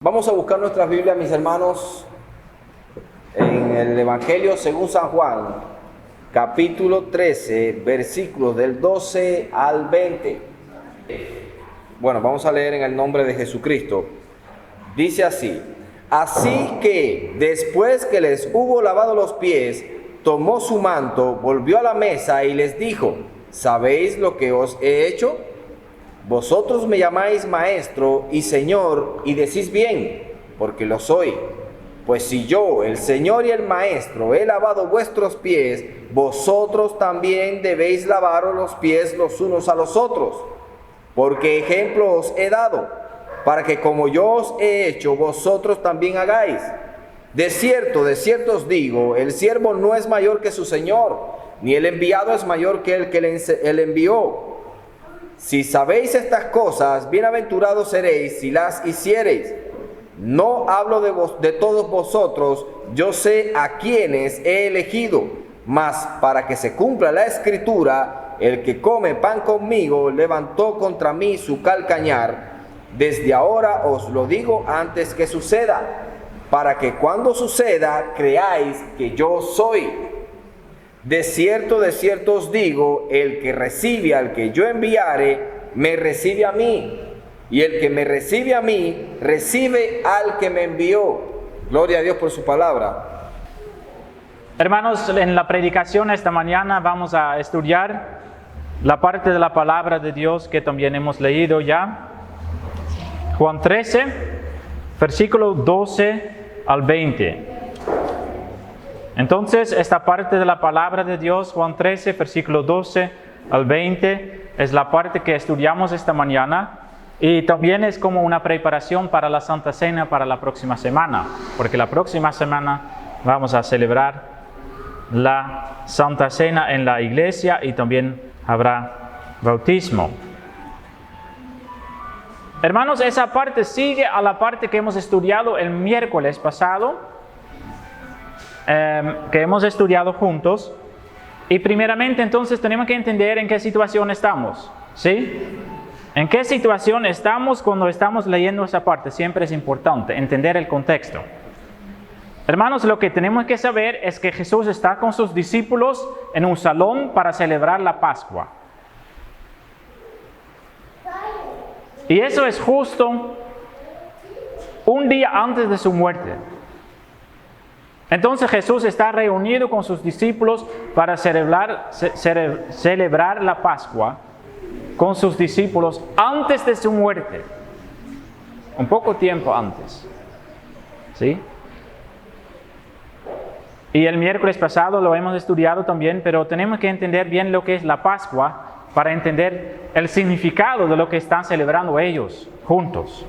Vamos a buscar nuestras Biblias, mis hermanos, en el Evangelio según San Juan, capítulo 13, versículos del 12 al 20. Bueno, vamos a leer en el nombre de Jesucristo. Dice así: así que después que les hubo lavado los pies, tomó su manto, volvió a la mesa y les dijo: ¿sabéis lo que os he hecho? Vosotros me llamáis maestro y señor, y decís bien, porque lo soy. Pues si yo, el Señor y el Maestro, he lavado vuestros pies, vosotros también debéis lavaros los pies los unos a los otros. Porque ejemplo os he dado, para que como yo os he hecho, vosotros también hagáis. De cierto os digo, el siervo no es mayor que su Señor, ni el enviado es mayor que el que le envió. Si sabéis estas cosas, bienaventurados seréis si las hiciereis. No hablo de todos vosotros, yo sé a quienes he elegido, mas para que se cumpla la Escritura, el que come pan conmigo levantó contra mí su calcañar. Desde ahora os lo digo antes que suceda, para que cuando suceda creáis que yo soy. De cierto os digo, el que recibe al que yo enviare, me recibe a mí, y el que me recibe a mí, recibe al que me envió. Gloria a Dios por su palabra. Hermanos, en la predicación esta mañana vamos a estudiar la parte de la palabra de Dios que también hemos leído ya. Juan 13, versículo 12 al 20. Entonces, esta parte de la palabra de Dios, Juan 13, versículo 12 al 20, es la parte que estudiamos esta mañana y también es como una preparación para la Santa Cena para la próxima semana, porque la próxima semana vamos a celebrar la Santa Cena en la iglesia y también habrá bautismo. Hermanos, esa parte sigue a la parte que hemos estudiado el miércoles pasado, que hemos estudiado juntos. Y primeramente entonces tenemos que entender en qué situación estamos, ¿sí? En qué situación estamos cuando estamos leyendo esa parte. Siempre es importante entender el contexto. Hermanos, lo que tenemos que saber es que Jesús está con sus discípulos en un salón para celebrar la Pascua. Y eso es justo un día antes de su muerte. Entonces Jesús está reunido con sus discípulos para celebrar la Pascua con sus discípulos antes de su muerte. Un poco tiempo antes. ¿Sí? Y el miércoles pasado lo hemos estudiado también, pero tenemos que entender bien lo que es la Pascua para entender el significado de lo que están celebrando ellos juntos.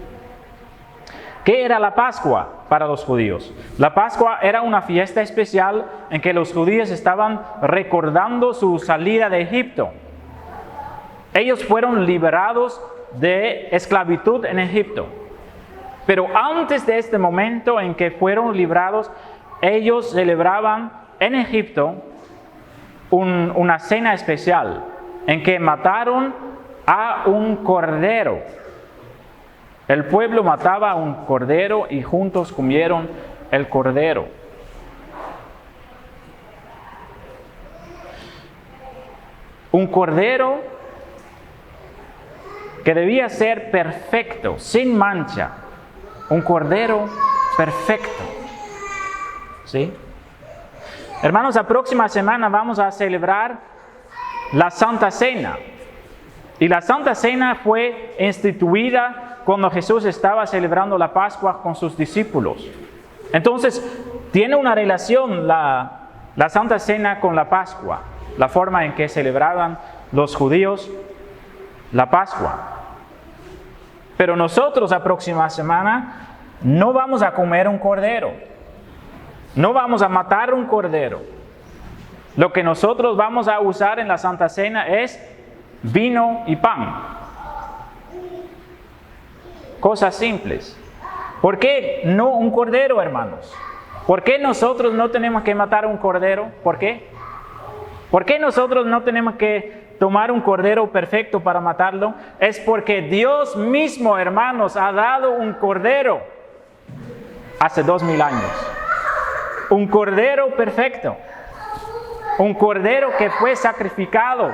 ¿Qué era la Pascua para los judíos? La Pascua era una fiesta especial en que los judíos estaban recordando su salida de Egipto. Ellos fueron liberados de esclavitud en Egipto. Pero antes de este momento en que fueron librados, ellos celebraban en Egipto una cena especial en que mataron a un cordero. El pueblo mataba a un cordero y juntos comieron el cordero. Un cordero que debía ser perfecto, sin mancha. Un cordero perfecto. ¿Sí? Hermanos, la próxima semana vamos a celebrar la Santa Cena. Y la Santa Cena fue instituida cuando Jesús estaba celebrando la Pascua con sus discípulos. Entonces, tiene una relación la Santa Cena con la Pascua, la forma en que celebraban los judíos la Pascua. Pero nosotros la próxima semana no vamos a comer un cordero, no vamos a matar un cordero. Lo que nosotros vamos a usar en la Santa Cena es vino y pan. Cosas simples. ¿Por qué no un cordero, hermanos? ¿Por qué nosotros no tenemos que matar un cordero? ¿Por qué? ¿Por qué nosotros no tenemos que tomar un cordero perfecto para matarlo? Es porque Dios mismo, hermanos, ha dado un cordero hace 2000 años. Un cordero perfecto. Un cordero que fue sacrificado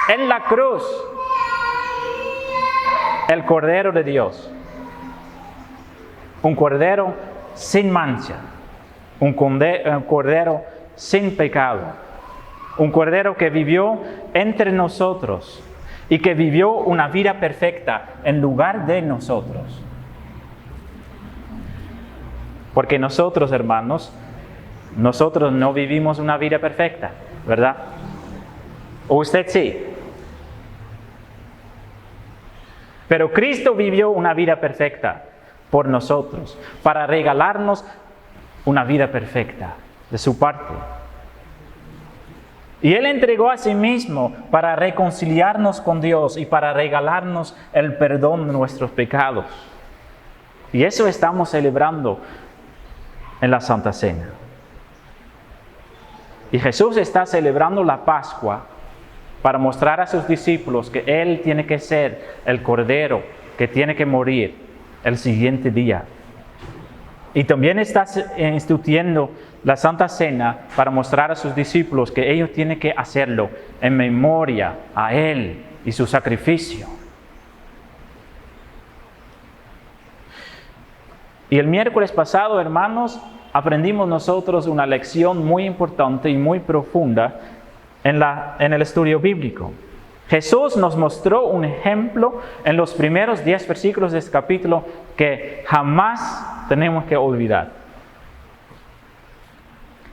en la cruz. El cordero de Dios. Un cordero sin mancha. Un cordero sin pecado. Un cordero que vivió entre nosotros y que vivió una vida perfecta en lugar de nosotros. Porque nosotros, hermanos, nosotros no vivimos una vida perfecta, ¿verdad? ¿O usted sí? Pero Cristo vivió una vida perfecta por nosotros, para regalarnos una vida perfecta de su parte. Y Él entregó a sí mismo para reconciliarnos con Dios y para regalarnos el perdón de nuestros pecados. Y eso estamos celebrando en la Santa Cena. Y Jesús está celebrando la Pascua para mostrar a sus discípulos que Él tiene que ser el Cordero que tiene que morir el siguiente día. Y también está instituyendo la Santa Cena para mostrar a sus discípulos que ellos tienen que hacerlo en memoria a Él y su sacrificio. Y el miércoles pasado, hermanos, aprendimos nosotros una lección muy importante y muy profunda en el estudio bíblico. Jesús nos mostró un ejemplo en los primeros 10 versículos de este capítulo que jamás tenemos que olvidar.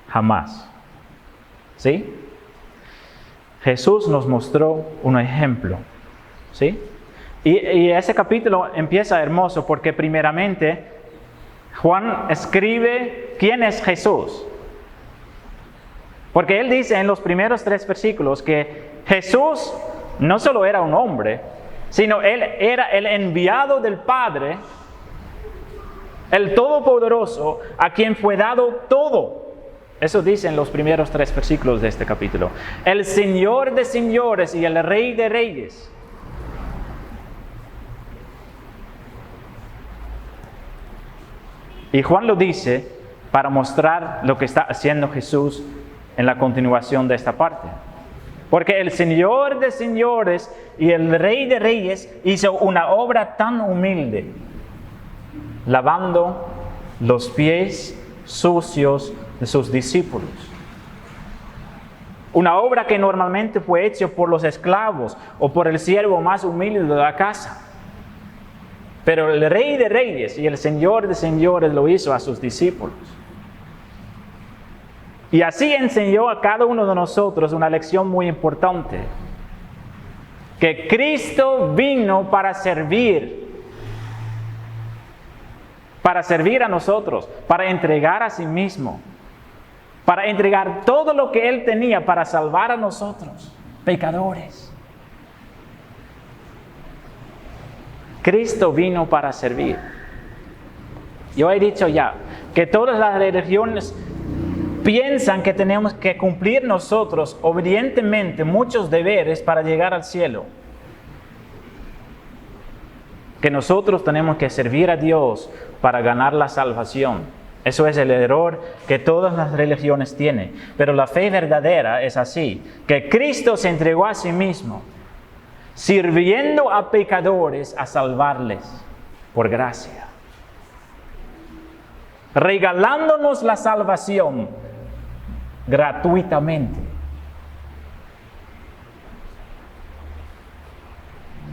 Jamás. ¿Sí? Jesús nos mostró un ejemplo. ¿Sí? Y ese capítulo empieza hermoso porque primeramente Juan escribe quién es Jesús. Porque él dice en los primeros 3 versículos que Jesús no solo era un hombre, sino Él era el enviado del Padre, el Todopoderoso, a quien fue dado todo. Eso dice en los primeros 3 versículos de este capítulo. El Señor de señores y el Rey de reyes. Y Juan lo dice para mostrar lo que está haciendo Jesús en la continuación de esta parte. Porque el Señor de señores y el Rey de reyes hizo una obra tan humilde, lavando los pies sucios de sus discípulos. Una obra que normalmente fue hecha por los esclavos o por el siervo más humilde de la casa. Pero el Rey de reyes y el Señor de señores lo hizo a sus discípulos. Y así enseñó a cada uno de nosotros una lección muy importante. Que Cristo vino para servir a nosotros, para entregar a sí mismo, para entregar todo lo que Él tenía para salvar a nosotros, pecadores. Cristo vino para servir. Yo he dicho ya que todas las religiones piensan que tenemos que cumplir nosotros obedientemente muchos deberes para llegar al cielo. Que nosotros tenemos que servir a Dios para ganar la salvación. Eso es el error que todas las religiones tienen. Pero la fe verdadera es así, que Cristo se entregó a sí mismo, sirviendo a pecadores a salvarles por gracia. Regalándonos la salvación gratuitamente.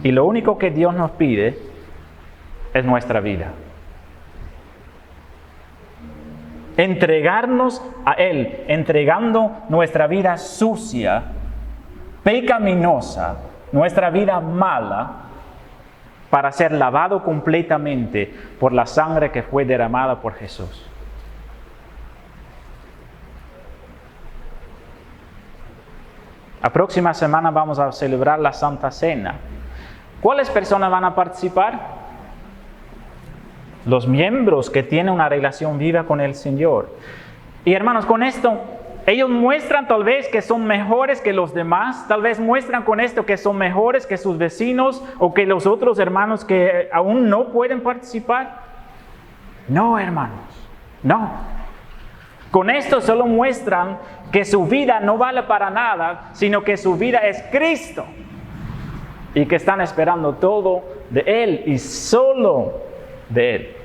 Y lo único que Dios nos pide es nuestra vida. Entregarnos a Él, entregando nuestra vida sucia, pecaminosa, nuestra vida mala, para ser lavado completamente por la sangre que fue derramada por Jesús. La próxima semana vamos a celebrar la Santa Cena. ¿Cuáles personas van a participar? Los miembros que tienen una relación viva con el Señor. Y hermanos, con esto, ellos muestran tal vez que son mejores que los demás. Tal vez muestran con esto que son mejores que sus vecinos o que los otros hermanos que aún no pueden participar. No, hermanos. No. Con esto solo muestran que su vida no vale para nada, sino que su vida es Cristo. Y que están esperando todo de Él y solo de Él.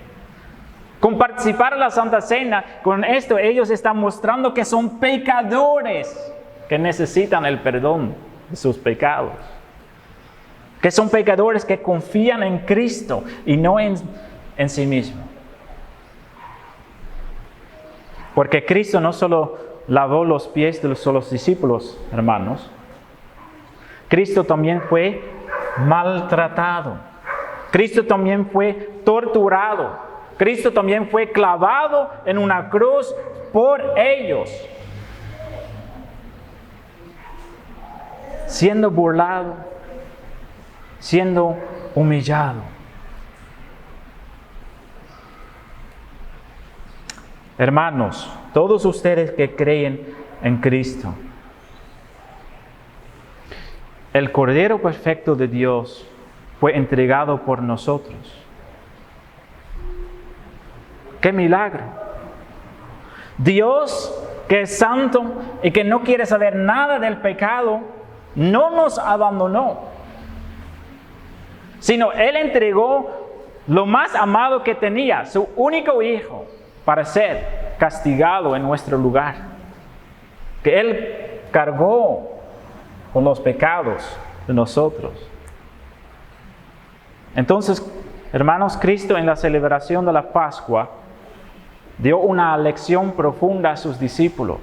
Con participar en la Santa Cena, con esto ellos están mostrando que son pecadores, que necesitan el perdón de sus pecados. Que son pecadores que confían en Cristo y no en sí mismos. Porque Cristo no solo lavó los pies de los discípulos, hermanos. Cristo también fue maltratado. Cristo también fue torturado. Cristo también fue clavado en una cruz por ellos. Siendo burlado, siendo humillado. Hermanos, todos ustedes que creen en Cristo, el Cordero perfecto de Dios fue entregado por nosotros. ¡Qué milagro! Dios, que es santo y que no quiere saber nada del pecado, no nos abandonó, sino Él entregó lo más amado que tenía, su único hijo, para ser castigado en nuestro lugar. Que Él cargó con los pecados de nosotros. Entonces, hermanos, Cristo en la celebración de la Pascua dio una lección profunda a sus discípulos.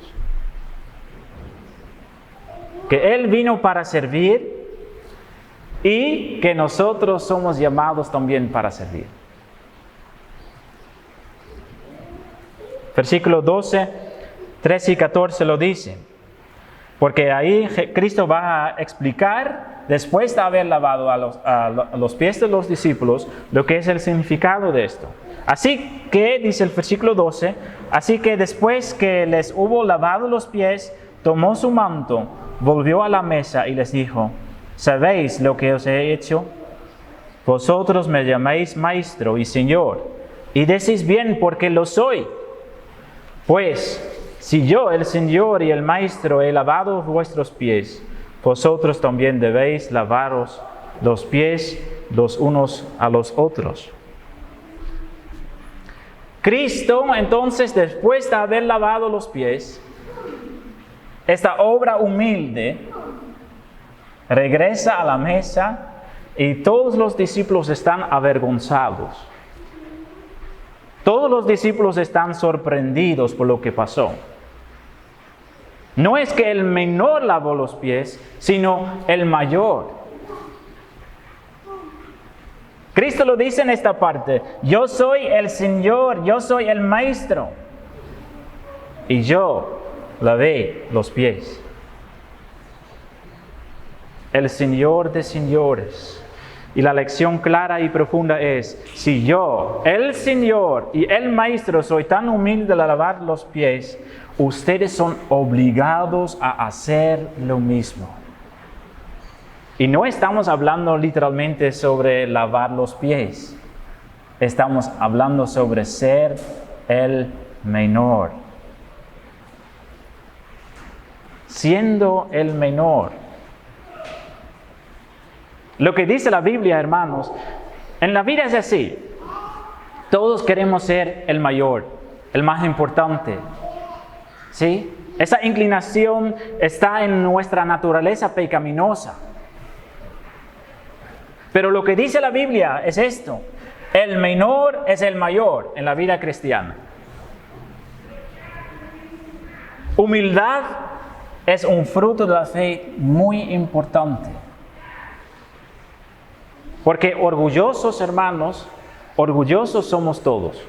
Que Él vino para servir y que nosotros somos llamados también para servir. Versículo 12, 13 y 14 lo dice. Porque ahí Cristo va a explicar, después de haber lavado a los pies de los discípulos, lo que es el significado de esto. Así que, dice el versículo 12, así que después que les hubo lavado los pies, tomó su manto, volvió a la mesa y les dijo: ¿sabéis lo que os he hecho? Vosotros me llamáis Maestro y Señor, y decís bien porque lo soy. Pues, si yo, el Señor y el Maestro, he lavado vuestros pies, vosotros también debéis lavaros los pies los unos a los otros. Cristo, entonces, después de haber lavado los pies, esta obra humilde, regresa a la mesa y todos los discípulos están avergonzados. Todos los discípulos están sorprendidos por lo que pasó. No es que el menor lavó los pies, sino el mayor. Cristo lo dice en esta parte: yo soy el Señor, yo soy el Maestro. Y yo lavé los pies. El Señor de señores. Y la lección clara y profunda es: si yo, el Señor y el Maestro, soy tan humilde de lavar los pies, ustedes son obligados a hacer lo mismo. Y no estamos hablando literalmente sobre lavar los pies. Estamos hablando sobre ser el menor. Siendo el menor. Lo que dice la Biblia, hermanos, en la vida es así. Todos queremos ser el mayor, el más importante. ¿Sí? Esa inclinación está en nuestra naturaleza pecaminosa. Pero lo que dice la Biblia es esto: el menor es el mayor en la vida cristiana. Humildad es un fruto de la fe muy importante. Porque orgullosos, hermanos, orgullosos somos todos.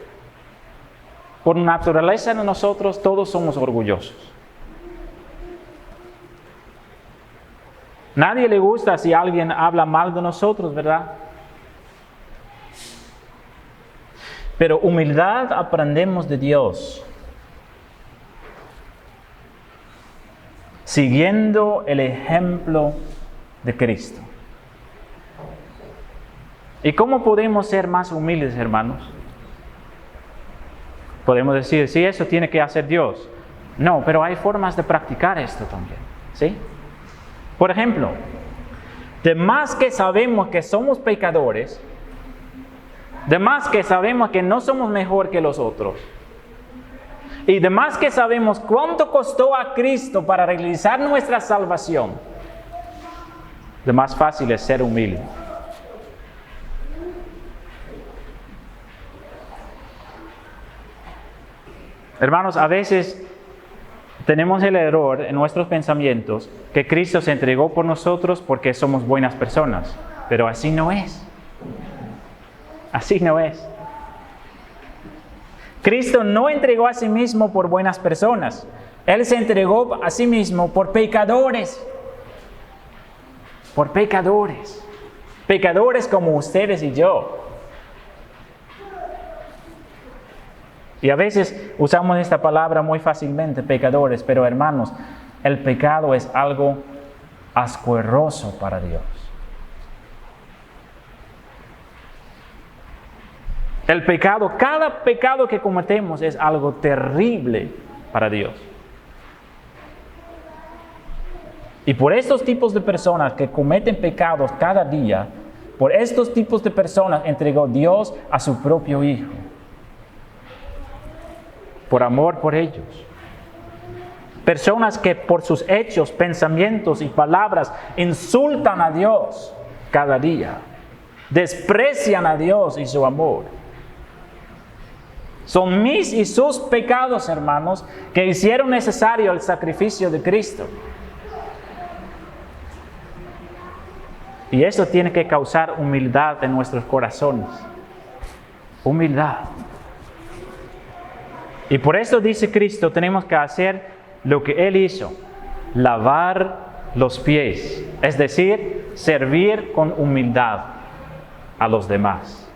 Por naturaleza de nosotros, todos somos orgullosos. Nadie le gusta si alguien habla mal de nosotros, ¿verdad? Pero humildad aprendemos de Dios, siguiendo el ejemplo de Cristo. ¿Y cómo podemos ser más humildes, hermanos? Podemos decir, sí, eso tiene que hacer Dios. No, pero hay formas de practicar esto también, ¿sí? Por ejemplo, de más que sabemos que somos pecadores, de más que sabemos que no somos mejor que los otros, y de más que sabemos cuánto costó a Cristo para realizar nuestra salvación, de más fácil es ser humilde. Hermanos, a veces tenemos el error en nuestros pensamientos que Cristo se entregó por nosotros porque somos buenas personas, pero así no es. Así no es. Cristo no entregó a sí mismo por buenas personas. Él se entregó a sí mismo por pecadores. Por pecadores. Pecadores como ustedes y yo. Y a veces usamos esta palabra muy fácilmente, pecadores, pero hermanos, el pecado es algo asqueroso para Dios. El pecado, cada pecado que cometemos es algo terrible para Dios. Y por estos tipos de personas que cometen pecados cada día, por estos tipos de personas entregó Dios a su propio Hijo. Por amor por ellos. Personas que por sus hechos, pensamientos y palabras insultan a Dios cada día. Desprecian a Dios y su amor. Son mis y sus pecados, hermanos, que hicieron necesario el sacrificio de Cristo. Y eso tiene que causar humildad en nuestros corazones. Humildad. Y por eso dice Cristo, tenemos que hacer lo que Él hizo, lavar los pies, es decir, servir con humildad a los demás.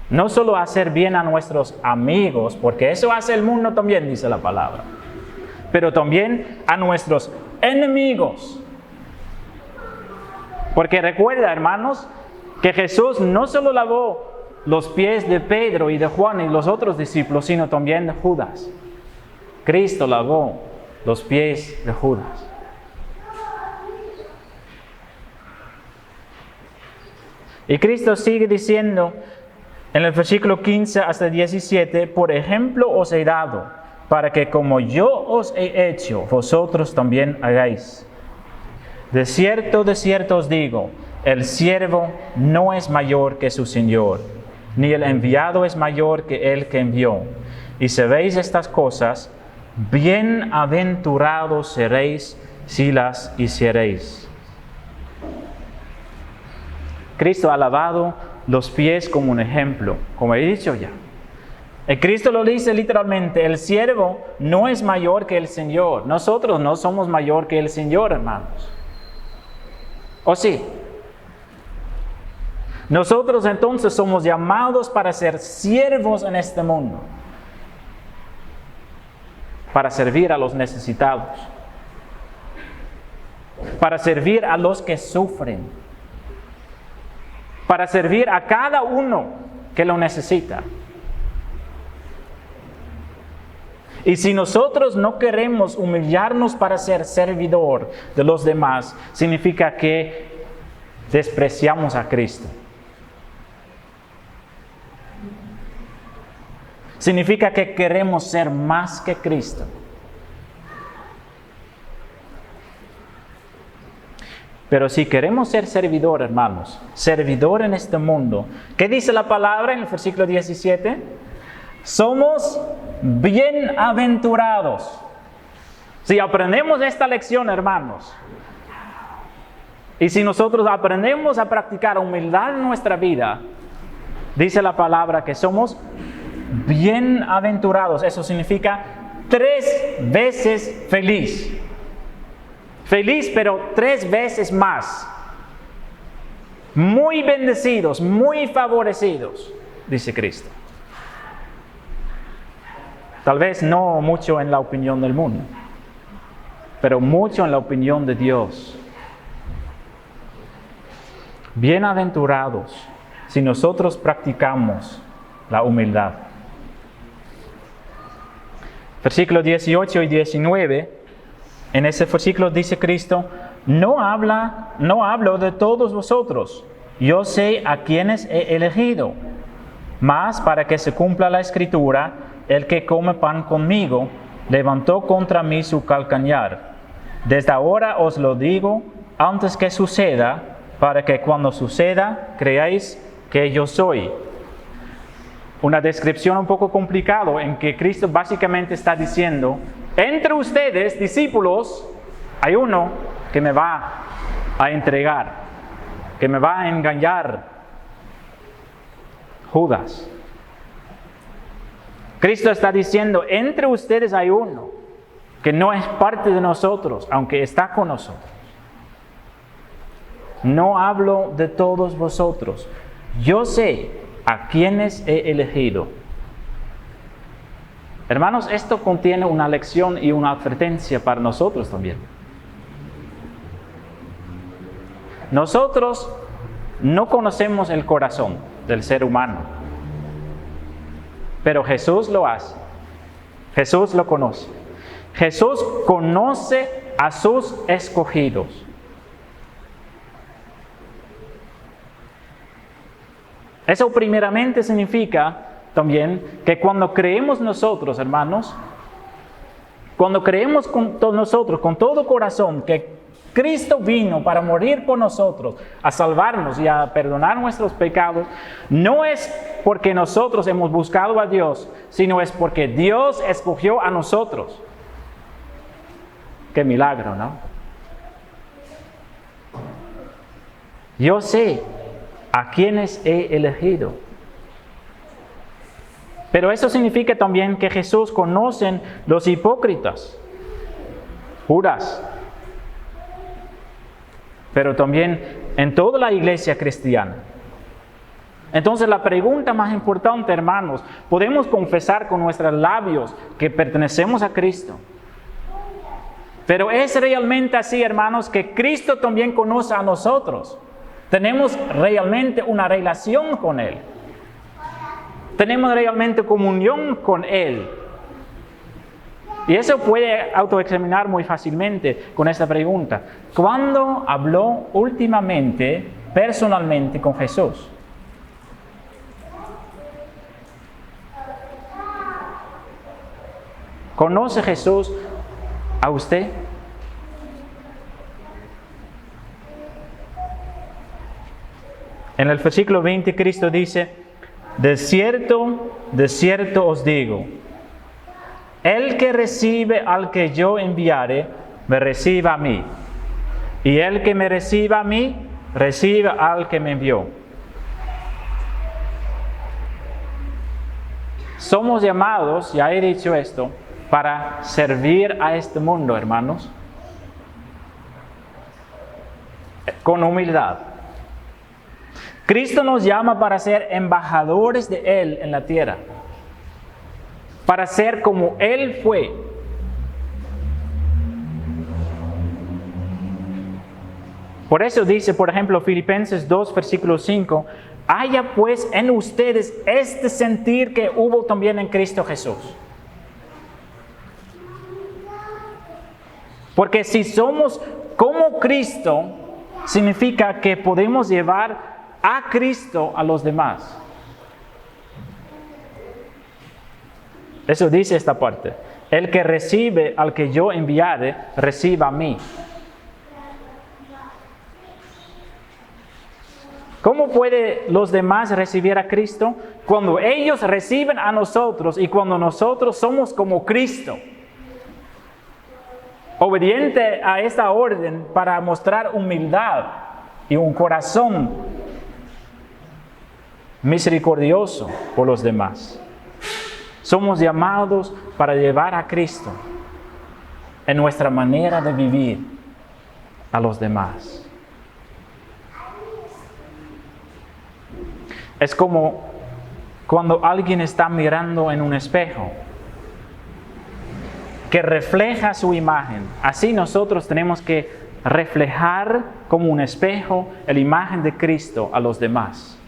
No solo hacer bien a nuestros amigos, porque eso hace el mundo también, dice la palabra, pero también a nuestros enemigos. Porque recuerda, hermanos, que Jesús no solo lavó los pies de Pedro y de Juan y los otros discípulos, sino también de Judas. Cristo lavó los pies de Judas. Y Cristo sigue diciendo en el versículo 15 hasta 17, por ejemplo os he dado, para que como yo os he hecho, vosotros también hagáis. De cierto os digo, el siervo no es mayor que su Señor, ni el enviado es mayor que el que envió. Y si veis estas cosas, bienaventurados seréis si las hiciereis. Cristo ha lavado los pies como un ejemplo, como he dicho ya. Y Cristo lo dice literalmente, el siervo no es mayor que el Señor. Nosotros no somos mayor que el Señor, hermanos. ¿O sí? Nosotros entonces somos llamados para ser siervos en este mundo, para servir a los necesitados, para servir a los que sufren, para servir a cada uno que lo necesita. Y si nosotros no queremos humillarnos para ser servidor de los demás, significa que despreciamos a Cristo. Significa que queremos ser más que Cristo. Pero si queremos ser servidor, hermanos, servidor en este mundo, ¿qué dice la palabra en el versículo 17? Somos bienaventurados. Si aprendemos esta lección, hermanos, y si nosotros aprendemos a practicar humildad en nuestra vida, dice la palabra que somos bienaventurados. Eso significa 3 veces feliz. Feliz, pero 3 veces más. Muy bendecidos, muy favorecidos, dice Cristo. Tal vez no mucho en la opinión del mundo, pero mucho en la opinión de Dios. Bienaventurados si nosotros practicamos la humildad. Versículos 18 y 19, en ese versículo dice Cristo, no hablo de todos vosotros, yo sé a quienes he elegido, mas para que se cumpla la Escritura, el que come pan conmigo, levantó contra mí su calcañar. Desde ahora os lo digo, antes que suceda, para que cuando suceda, creáis que yo soy. Una descripción un poco complicada en que Cristo básicamente está diciendo, entre ustedes, discípulos, hay uno que me va a entregar, que me va a engañar. Judas. Cristo está diciendo, entre ustedes hay uno que no es parte de nosotros, aunque está con nosotros. No hablo de todos vosotros. Yo sé a quienes he elegido. Hermanos, esto contiene una lección y una advertencia para nosotros también. Nosotros no conocemos el corazón del ser humano, pero Jesús lo hace. Jesús lo conoce. Jesús conoce a sus escogidos. Eso primeramente significa también que cuando creemos nosotros, hermanos, cuando creemos con nosotros, con todo corazón, que Cristo vino para morir por nosotros, a salvarnos y a perdonar nuestros pecados, no es porque nosotros hemos buscado a Dios, sino es porque Dios escogió a nosotros. Qué milagro, ¿no? Yo sé a quienes he elegido. Pero eso significa también que Jesús conoce los hipócritas, Judas, pero también en toda la iglesia cristiana. Entonces la pregunta más importante, hermanos, ¿podemos confesar con nuestros labios que pertenecemos a Cristo? Pero ¿es realmente así, hermanos, que Cristo también conoce a nosotros? ¿Tenemos realmente una relación con Él? ¿Tenemos realmente comunión con Él? Y eso puede autoexaminar muy fácilmente con esta pregunta. ¿Cuándo habló últimamente, personalmente con Jesús? ¿Conoce Jesús a usted? En el versículo 20 Cristo dice, de cierto os digo, el que recibe al que yo enviare, me recibe a mí. Y el que me recibe a mí, recibe al que me envió. Somos llamados, ya he dicho esto, para servir a este mundo, hermanos, con humildad. Cristo nos llama para ser embajadores de Él en la tierra, para ser como Él fue. Por eso dice, por ejemplo, Filipenses 2, versículo 5, haya pues en ustedes este sentir que hubo también en Cristo Jesús. Porque si somos como Cristo, significa que podemos llevar a Cristo a los demás. Eso dice esta parte. El que recibe al que yo enviare, reciba a mí. ¿Cómo pueden los demás recibir a Cristo? Cuando ellos reciben a nosotros y cuando nosotros somos como Cristo. Obediente a esta orden para mostrar humildad y un corazón misericordioso por los demás. Somos llamados para llevar a Cristo en nuestra manera de vivir a los demás. Es como cuando alguien está mirando en un espejo que refleja su imagen. Así nosotros tenemos que reflejar como un espejo la imagen de Cristo a los demás.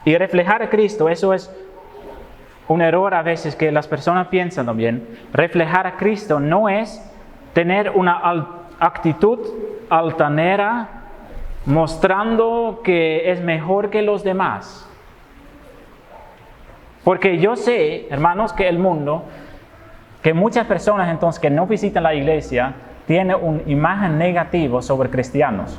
Y reflejar a Cristo, eso es un error a veces que las personas piensan también. Reflejar a Cristo no es tener una actitud altanera mostrando que es mejor que los demás. Porque yo sé, hermanos, que el mundo, que muchas personas entonces que no visitan la iglesia, tienen una imagen negativa sobre cristianos.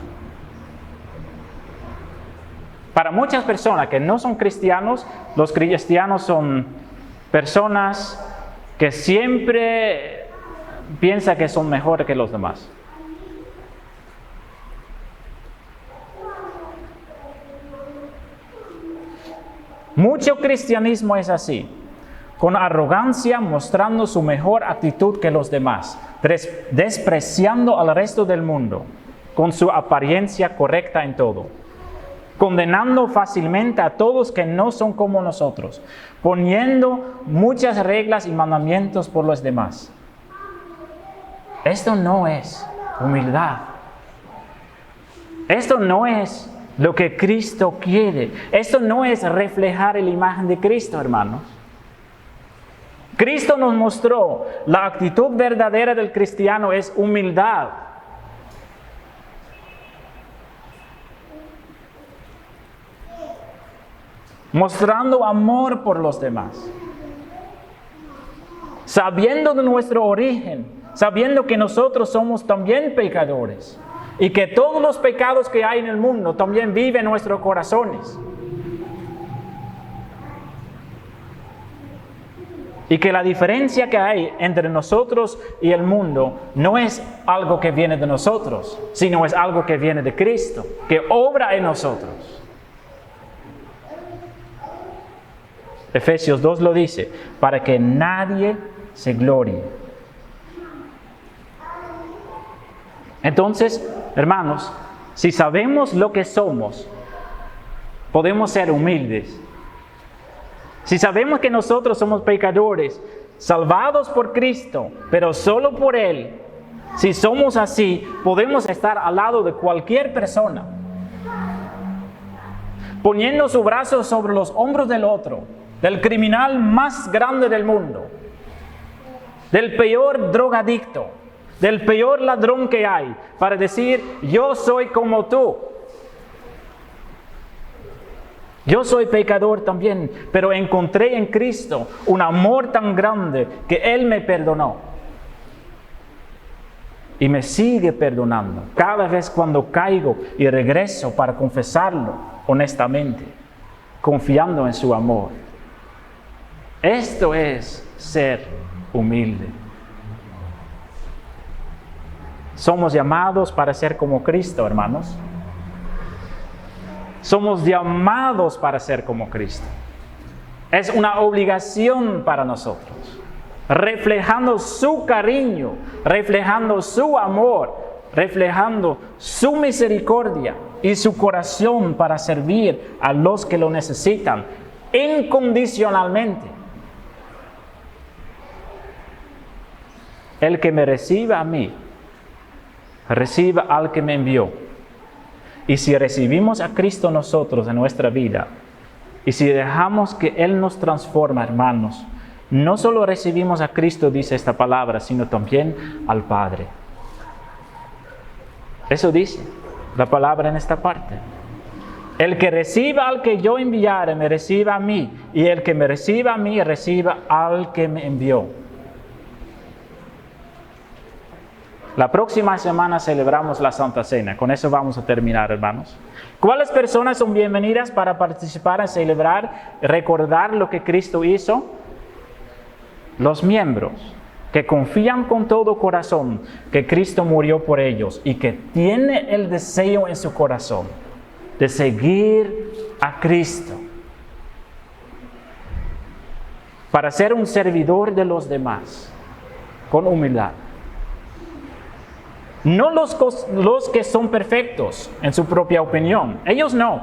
Para muchas personas que no son cristianos, los cristianos son personas que siempre piensan que son mejores que los demás. Mucho cristianismo es así, con arrogancia mostrando su mejor actitud que los demás, despreciando al resto del mundo, con su apariencia correcta en todo, condenando fácilmente a todos que no son como nosotros, poniendo muchas reglas y mandamientos por los demás. Esto no es humildad. Esto no es lo que Cristo quiere. Esto no es reflejar la imagen de Cristo, hermanos. Cristo nos mostró la actitud verdadera del cristiano es humildad. Mostrando amor por los demás. Sabiendo de nuestro origen, sabiendo que nosotros somos también pecadores. Y que todos los pecados que hay en el mundo también viven en nuestros corazones. Y que la diferencia que hay entre nosotros y el mundo no es algo que viene de nosotros, sino es algo que viene de Cristo, que obra en nosotros. Efesios 2 lo dice, para que nadie se glorie. Entonces, hermanos, si sabemos lo que somos, podemos ser humildes. Si sabemos que nosotros somos pecadores, salvados por Cristo, pero solo por Él, si somos así, podemos estar al lado de cualquier persona, poniendo su brazo sobre los hombros del otro, del criminal más grande del mundo, del peor drogadicto, del peor ladrón que hay, para decir, yo soy como tú. Yo soy pecador también, pero encontré en Cristo un amor tan grande que Él me perdonó. Y me sigue perdonando cada vez cuando caigo y regreso para confesarlo honestamente, confiando en su amor. Esto es ser humilde. Somos llamados para ser como Cristo, hermanos. Somos llamados para ser como Cristo. Es una obligación para nosotros. Reflejando su cariño, reflejando su amor, reflejando su misericordia y su corazón para servir a los que lo necesitan incondicionalmente. El que me reciba a mí, reciba al que me envió. Y si recibimos a Cristo nosotros en nuestra vida, y si dejamos que Él nos transforma, hermanos, no solo recibimos a Cristo, dice esta palabra, sino también al Padre. Eso dice la palabra en esta parte. El que reciba al que yo enviare, me reciba a mí, y el que me reciba a mí, reciba al que me envió. La próxima semana celebramos la Santa Cena. Con eso vamos a terminar, hermanos. ¿Cuáles personas son bienvenidas para participar en celebrar, recordar lo que Cristo hizo? Los miembros que confían con todo corazón que Cristo murió por ellos y que tienen el deseo en su corazón de seguir a Cristo para ser un servidor de los demás con humildad. No los que son perfectos en su propia opinión, ellos no,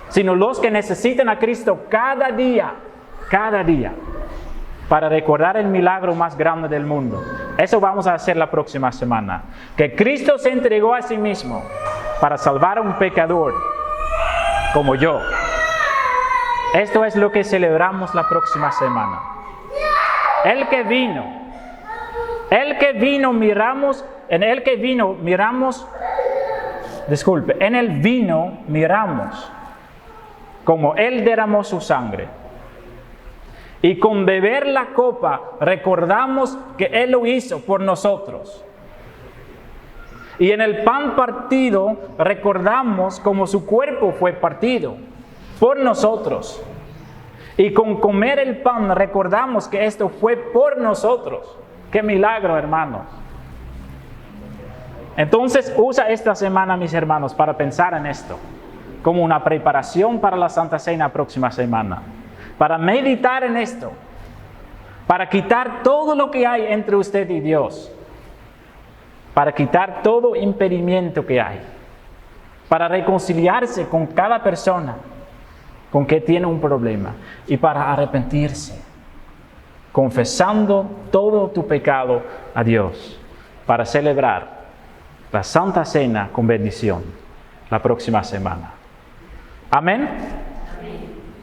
sino los que necesitan a Cristo cada día, para recordar el milagro más grande del mundo. Eso vamos a hacer la próxima semana. Que Cristo se entregó a sí mismo para salvar a un pecador como yo. Esto es lo que celebramos la próxima semana. En el vino miramos como Él derramó su sangre. Y con beber la copa recordamos que Él lo hizo por nosotros. Y en el pan partido recordamos como su cuerpo fue partido por nosotros. Y con comer el pan recordamos que esto fue por nosotros. ¡Qué milagro, hermanos! Entonces usa esta semana, mis hermanos, para pensar en esto, como una preparación para la Santa Cena próxima semana. Para meditar en esto, para quitar todo lo que hay entre usted y Dios, para quitar todo impedimento que hay, para reconciliarse con cada persona con que tiene un problema y para arrepentirse, confesando todo tu pecado a Dios, para celebrar la Santa Cena con bendición la próxima semana. Amén.